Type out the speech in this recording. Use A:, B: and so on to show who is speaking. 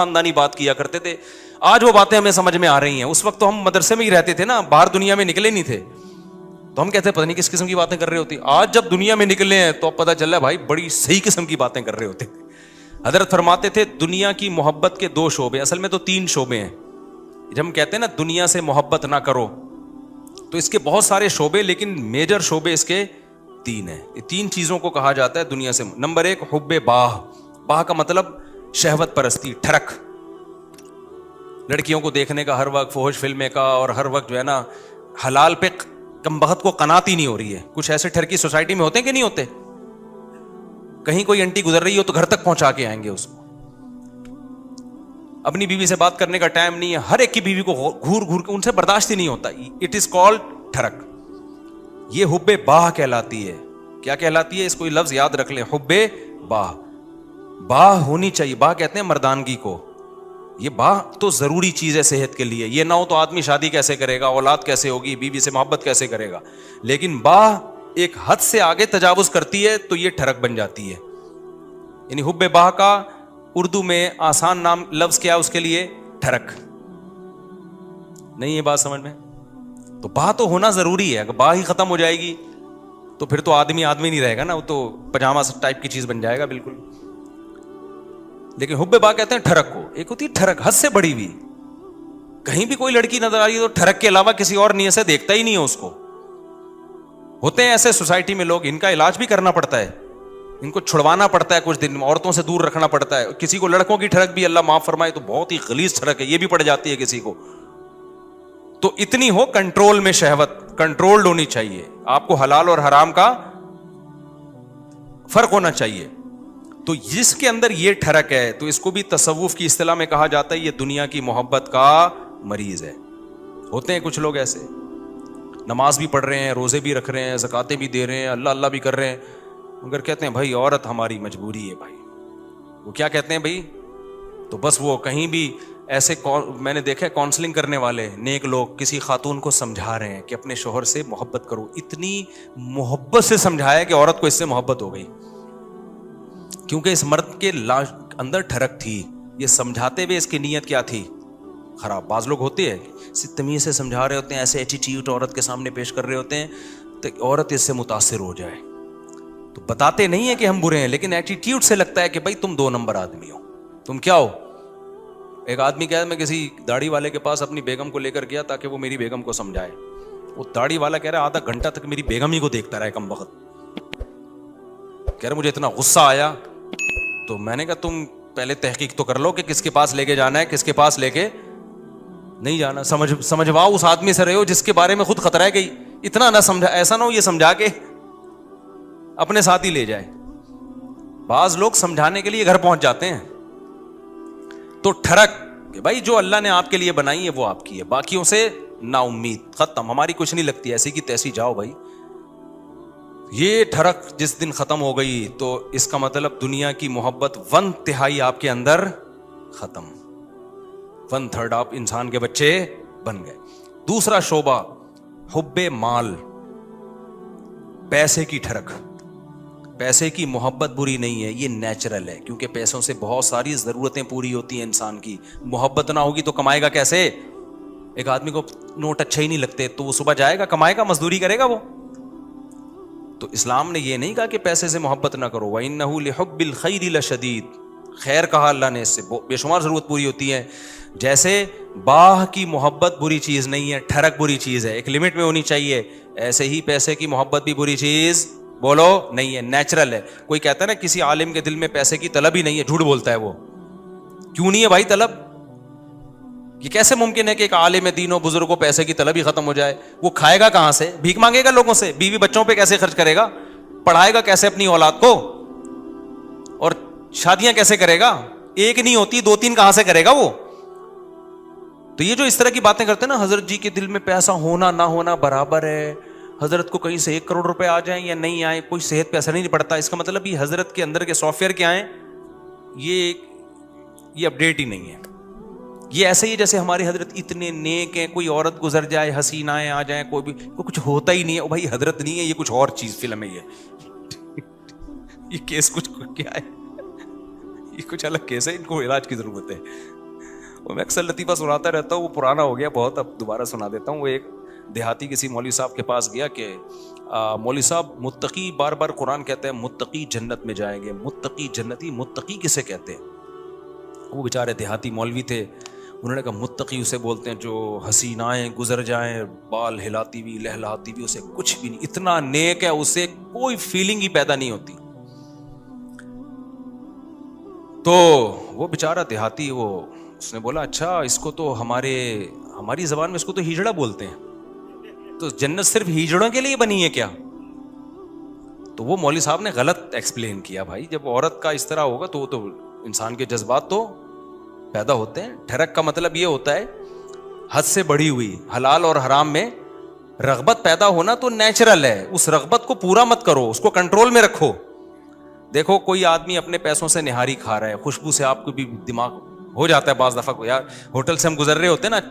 A: خاندانی بات کیا کرتے تھے. آج وہ باتیں ہمیں سمجھ میں آ رہی ہیں. اس وقت تو ہم مدرسے میں ہی رہتے تھے نا, باہر دنیا میں نکلے نہیں تھے, تو ہم کہتے ہیں پتہ نہیں کس قسم کی باتیں کر رہے ہوتی. آج جب دنیا میں نکلے ہیں تو اب پتہ چل رہا ہے بھائی بڑی صحیح قسم کی باتیں کر رہے ہوتے. حضرت فرماتے تھے دنیا کی محبت کے 2 شعبے, اصل میں تو 3 شعبے ہیں. جب ہم کہتے ہیں نا دنیا سے محبت نہ کرو, تو اس کے بہت سارے شعبے, لیکن میجر شعبے اس کے 3 ہیں. یہ 3 چیزوں کو کہا جاتا ہے دنیا سے. نمبر 1 حب باہ. باہ کا مطلب شہوت پرستی, ٹھڑک, لڑکیوں کو دیکھنے کا ہر وقت, فحش فلمیں کا, اور ہر وقت جو ہے نا حلال پہ کم بخت کو قناعت ہی نہیں ہو رہی ہے. کچھ ایسے ٹھرکی سوسائٹی میں ہوتے ہیں کہ نہیں ہوتے, کہیں کوئی انٹی گزر رہی ہو تو گھر تک پہنچا کے آئیں گے اس کو. اپنی بیوی سے بات کرنے کا ٹائم نہیں ہے, ہر ایک کی بیوی کو گھور گھور کے ان سے برداشت ہی نہیں ہوتا. اٹ از کالڈ ٹھڑک. یہ حب باہ کہلاتی ہے. کیا کہلاتی ہے؟ اس کو لفظ یاد رکھ لیں, حب باہ. باہ ہونی چاہیے. باہ کہتے ہیں مردانگی کو. یہ باہ تو ضروری چیز ہے صحت کے لیے. یہ نہ ہو تو آدمی شادی کیسے کرے گا, اولاد کیسے ہوگی, بیوی سے محبت کیسے کرے گا. لیکن باہ ایک حد سے آگے تجاوز کرتی ہے تو یہ ٹھڑک بن جاتی ہے. یعنی حب باہ کا اردو میں آسان نام لفظ کیا اس کے لیے؟ ٹھڑک. نہیں یہ بات سمجھ میں؟ تو باہ تو ہونا ضروری ہے. اگر باہ ہی ختم ہو جائے گی تو پھر تو آدمی نہیں رہے گا نا, وہ تو پجامہ ٹائپ کی چیز بن جائے گا بالکل. لیکن حب باہ کہتے ہیں ٹھڑک کو. ایک ہوتی ہے ٹھڑک حد سے بڑی ہوئی. کہیں بھی کوئی لڑکی نظر آ رہی ہے تو ٹھڑک کے علاوہ کسی اور نیت سے دیکھتا ہی نہیں ہے اس کو. ہوتے ہیں ایسے سوسائٹی میں لوگ, ان کا علاج بھی کرنا پڑتا ہے, ان کو چھڑوانا پڑتا ہے, کچھ دن عورتوں سے دور رکھنا پڑتا ہے. کسی کو لڑکوں کی ٹھڑک بھی اللہ معاف فرمائے تو بہت ہی غلیظ ٹھڑک ہے, یہ بھی پڑ جاتی ہے کسی کو. تو اتنی ہو کنٹرول میں, شہوت کنٹرولڈ ہونی چاہیے. آپ کو حلال اور حرام کا فرق ہونا چاہیے. تو جس کے اندر یہ ٹھڑک ہے تو اس کو بھی تصوف کی اصطلاح میں کہا جاتا ہے یہ دنیا کی محبت کا مریض ہے. ہوتے ہیں کچھ لوگ ایسے, نماز بھی پڑھ رہے ہیں, روزے بھی رکھ رہے ہیں, زکاتیں بھی دے رہے ہیں, اللہ اللہ بھی کر رہے ہیں, مگر کہتے ہیں بھائی عورت ہماری مجبوری ہے. بھائی وہ کیا کہتے ہیں بھائی, تو بس وہ کہیں بھی ایسے, میں نے دیکھا کاؤنسلنگ کرنے والے نیک لوگ کسی خاتون کو سمجھا رہے ہیں کہ اپنے شوہر سے محبت کرو. اتنی محبت سے سمجھایا کہ عورت کو اس سے محبت ہو گئی, کیونکہ اس مرد کے اندر ٹھڑک تھی. یہ سمجھاتے ہوئے اس کی نیت کیا تھی؟ خراب. بعض لوگ ہوتے ہیں تمیز سے سمجھا رہے ہوتے ہیں, ایسے ایٹیٹیوڈ عورت کے سامنے پیش کر رہے ہوتے ہیں تو عورت اس سے متاثر ہو جائے. تو بتاتے نہیں ہیں کہ ہم برے ہیں, لیکن ایٹیٹیوڈ سے لگتا ہے کہ بھائی تم 2 نمبر آدمی ہو, تم کیا ہو. ایک آدمی کہا میں کسی داڑھی والے کے پاس اپنی بیگم کو لے کر گیا تاکہ وہ میری بیگم کو سمجھائے. وہ داڑھی والا کہہ رہا ہے آدھا گھنٹہ تک میری بیگم ہی کو دیکھتا رہا ہے کم وقت. کہہ رہا مجھے اتنا غصہ آیا, تو میں نے کہا تم پہلے تحقیق تو کر لو کہ کس کے پاس لے کے جانا ہے, کس کے پاس لے کے نہیں جانا. سمجھواؤ اس آدمی سے رہے ہو جس کے بارے میں خود خطرہ ہے کہ اتنا نہ سمجھا, ایسا نہ ہو یہ سمجھا کے اپنے ساتھ ہی لے جائے. بعض لوگ سمجھانے کے لیے گھر پہنچ جاتے ہیں. تو ٹھڑک کہ بھائی جو اللہ نے آپ کے لیے بنائی ہے وہ آپ کی ہے, باقیوں سے نا امید, ختم, ہماری کچھ نہیں لگتی, ایسی کی تیسی جاؤ بھائی. یہ ٹھڑک جس دن ختم ہو گئی تو اس کا مطلب دنیا کی محبت 1/3 آپ کے اندر ختم, 1/3 آپ انسان کے بچے بن گئے. دوسرا شعبہ حب مال, پیسے کی ٹھڑک. پیسے کی محبت بری نہیں ہے, یہ نیچرل ہے, کیونکہ پیسوں سے بہت ساری ضرورتیں پوری ہوتی ہیں انسان کی. محبت نہ ہوگی تو کمائے گا کیسے؟ ایک آدمی کو نوٹ اچھے ہی نہیں لگتے تو وہ صبح جائے گا, کمائے گا, مزدوری کرے گا وہ. تو اسلام نے یہ نہیں کہا کہ پیسے سے محبت نہ کرو, وَإِنَّهُ لِحُبِّ الْخَيْرِ لَشَدِيدٌ. خیر کہا اللہ نے, اس سے بے شمار ضرورت پوری ہوتی ہے. جیسے باہ کی محبت بری چیز نہیں ہے, ٹھڑک بری چیز ہے, ایک لمٹ میں ہونی چاہیے, ایسے ہی پیسے کی محبت بھی بری چیز بولو نہیں ہے, نیچرل ہے. کوئی کہتا ہے نا کسی عالم کے دل میں پیسے کی طلب ہی نہیں ہے, جھوٹ بولتا ہے وہ. کیوں نہیں ہے بھائی طلب؟ یہ کیسے ممکن ہے کہ ایک عالم دین و بزرگ کو پیسے کی طلب ہی ختم ہو جائے؟ وہ کھائے گا کہاں سے؟ بھیک مانگے گا لوگوں سے؟ بیوی بچوں پہ کیسے خرچ کرے گا؟ پڑھائے گا کیسے اپنی اولاد کو؟ اور شادیاں کیسے کرے گا؟ ایک نہیں ہوتی, 2-3 کہاں سے کرے گا وہ؟ تو یہ جو اس طرح کی باتیں کرتے ہیں نا, حضرت جی کے دل میں پیسہ ہونا نہ ہونا برابر ہے, حضرت کو کہیں سے 1 کروڑ روپے آ جائیں یا نہیں آئیں کوئی صحت پہ اثر نہیں پڑتا. اس کا مطلب یہ حضرت کے اندر کے سافٹ ویئر کیا ہیں, یہ اپڈیٹ ہی نہیں ہے. یہ ایسے ہی جیسے ہمارے حضرت اتنے نیک ہیں, کوئی عورت گزر جائے, حسینائیں آ جائیں, کوئی کچھ ہوتا ہی نہیں ہے. بھائی حضرت نہیں ہے, یہ کچھ اور چیز فلم ہے. یہ کیس کچھ کیا ہے, یہ کچھ الگ کیس ہے, ان کو علاج کی ضرورت ہے. وہ میں اکثر لطیفہ سناتا رہتا ہوں, وہ پرانا ہو گیا بہت, اب دوبارہ سنا دیتا ہوں. وہ ایک دیہاتی کسی مولوی صاحب کے پاس گیا کہ مولوی صاحب متقی, بار بار قرآن کہتے ہیں متقی جنت میں جائیں گے, متقی جنتی, متقی کسے کہتے ہیں؟ وہ بیچارے دیہاتی مولوی تھے, انہوں نے کہا متقی اسے بولتے ہیں جو حسینائیں گزر جائیں بال ہلاتی ہوئی لہلاتی ہوئی, اسے کچھ بھی نہیں, اتنا نیک ہے اسے کوئی فیلنگ ہی پیدا نہیں ہوتی. تو وہ بیچارہ دیہاتی, وہ اس نے بولا اچھا اس کو تو ہماری زبان میں اس کو تو ہیجڑا بولتے ہیں, تو جنت صرف ہیجڑوں کے لیے بنی ہے کیا؟ تو وہ مولوی صاحب نے غلط ایکسپلین کیا. بھائی جب عورت کا اس طرح ہوگا تو انسان کے جذبات تو پیدا ہوتے ہیں. ٹھرک کا مطلب یہ ہوتا ہے حد سے بڑھی ہوئی, حلال اور حرام میں رغبت پیدا ہونا تو نیچرل ہے, اس رغبت کو پورا مت کرو, اس کو کنٹرول میں رکھو. دیکھو کوئی آدمی اپنے پیسوں سے نہاری کھا رہا ہے, خوشبو سے آپ کو بھی دماغ ہو جاتا ہے بعض دفعہ کو, یار ہوٹل سے ہم گزر رہے ہوتے ہیں نا,